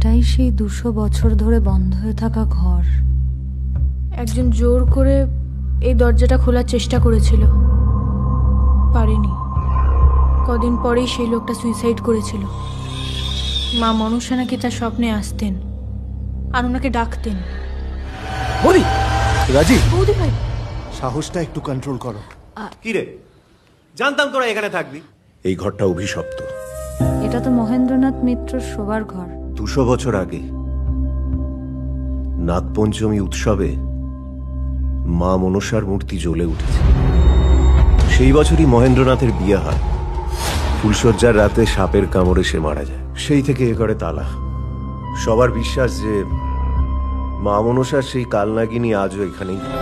এটাই সেই 200 বছর ধরে বন্ধ হয়ে থাকা ঘর। একজন জোর করে এই দরজাটা খোলার চেষ্টা করেছিল, পারেনি। কদিন পরেই সেই লোকটা সুইসাইড করেছিল। মা মনসা নাকি তার স্বপ্নে আসতেন আর ওনাকে ডাকতেন। বলি রাজি, বৌদি ভাই, সাহসটা একটু কন্ট্রোল করো। কি রে, জানতাম তোরা এখানে থাকবি। এই ঘরটা অভিশপ্ত। এটা তো মহেন্দ্রনাথ মিত্রর শোবার ঘর। 200 বছর আগে নাগপঞ্চমী উৎসবে মা মনসার মূর্তি জ্বলে উঠেছে। সেই বছরই মহেন্দ্রনাথের বিয়ে হয়। ফুলশয্যার রাতে সাপের কামড়ে সে মারা যায়। সেই থেকে এ ঘরে তালা। সবার বিশ্বাস যে মা মনসার সেই কালনাগিনী আজও এখানেই থাকে।